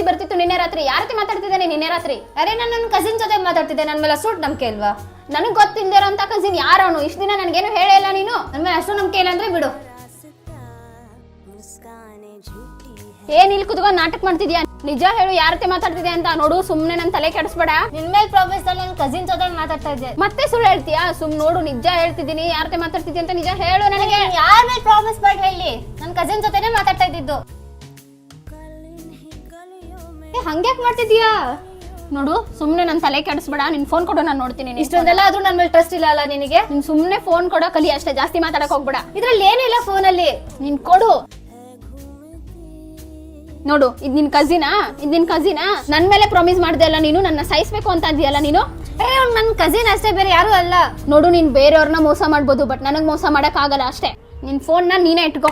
ಬರ್ತಿತ್ತು ನಿನ್ನೆ ರಾತ್ರಿ. ಯಾರ ಜೊತೆ ಮಾತಾಡ್ತಿದ್ದೇನೆ ನಿನ್ನೆ ರಾತ್ರಿ? ಅರೆ ನಾನು ನನ್ನ ಕಸಿನ್ ಜೊತೆ ಮಾತಾಡ್ತಿದ್ದೆ. ನನ್ನ ಮೇಲೆ ಅಷ್ಟು ನಂಬಿಕೆ ಇಲ್ವಾ? ನನಗ್ ಗೊತ್ತಿಲ್ದಿರೋ ಅಂತ ಕಸಿನ್ ಯಾರವನು? ಇಷ್ಟ ದಿನ ನನ್ಗೇನು ಹೇಳಿಲ್ಲ ನೀನು. ನನ್ನ ಮೇಲೆ ಅಷ್ಟು ನಂಬಿಕೆ ಇಲ್ಲ ಅಂದ್ರೆ ಬಿಡು. ಏನ್ ಇಲ್ಲಿ ಕುತ್ಕೊಂಡ್ ನಾಟಕ ಮಾಡ್ತಿದ್ಯಾ? ನಿಜ ಹೇಳು, ಯಾರ ಜೊತೆ ಮಾತಾಡ್ತಿದ್ಯಾ ಅಂತ. ನೋಡು, ಸುಮ್ನೆ ನನ್ ತಲೆ ಕೆಡಿಸ್ಬೇಡ. ನಿನ್ ಮೇಲೆ ಪ್ರಾಮಿಸ್ ನನ್ನ ಕಸಿನ್ ಜೊತೆ ಮಾತಾಡ್ತಾ ಇದ್ದೆ. ಮತ್ತೆ ಸುಳ್ಳು ಹೇಳ್ತೀಯಾ? ನೋಡು, ನಿಜ ಹೇಳ್ತಿದ್ದೀನಿ. ಯಾರ ಜೊತೆ ಮಾತಾಡ್ತಿದ್ಯಾ ಅಂತ ನಿಜ ಹೇಳು ನನಗೆ. ಯಾರ ಮೇಲೆ ಪ್ರಾಮಿಸ್ ಮಾಡಿ ಹೇಳಿ? ನನ್ನ ಕಸಿನ್ ಜೊತೆನೆ ಮಾತಾಡ್ತಾ ಇದ್ದಿದ್ದು. ಹಂಗ್ಯಾಕ್ ಮಾಡ್ತಿದ್ಯಾ? ನೋಡು, ಸುಮ್ನೆ ನನ್ ತಲೆ ಕೆಡಿಸ್ಬೇಡ. ನಿನ್ ಫೋನ್ ಕೊಡು, ನಾನು ನೋಡ್ತೀನಿ. ಇಷ್ಟೊಂದೆಲ್ಲ ಆದ್ರೂ ನನ್ನ ಮೇಲೆ ಟ್ರಸ್ಟ್ ಇಲ್ಲ ಅಲ್ಲ ನಿನಗೆ? ನೀನ್ ಸುಮ್ನೆ ಫೋನ್ ಕೊಡೋ ಕಲಿ ಅಷ್ಟೇ, ಜಾಸ್ತಿ ಮಾತಾಡಕ್ ಹೋಗ್ಬೇಡ. ಇದ್ರಲ್ಲಿ ಏನಿಲ್ಲ ಫೋನಲ್ಲಿ. ನೀನ್ ಕೊಡು. ನೋಡು, ಇದ್ ನಿನ್ ಕಸಿನಾ? ನನ್ ಮೇಲೆ ಪ್ರಾಮಿಸ್ ಮಾಡ್ದೆ ಅಲ್ಲ ನೀನು, ನನ್ನ ಸಾಯಿಸ್ಬೇಕು ಅಂತ ಅಂದಿಯಲ್ಲ ನೀನು. ನನ್ ಕಸಿನ್ ಅಷ್ಟೇ, ಬೇರೆ ಯಾರು ಅಲ್ಲ. ನೋಡು, ನೀನ್ ಬೇರೆಯವ್ರನ್ನ ಮೋಸ ಮಾಡ್ಬೋದು, ಬಟ್ ನನಗ್ ಮೋಸ ಮಾಡಕ್ ಆಗಲ್ಲ ಅಷ್ಟೇ. ನಿನ್ ಫೋನ್ ನೀನೇ ಇಟ್ಕೋ.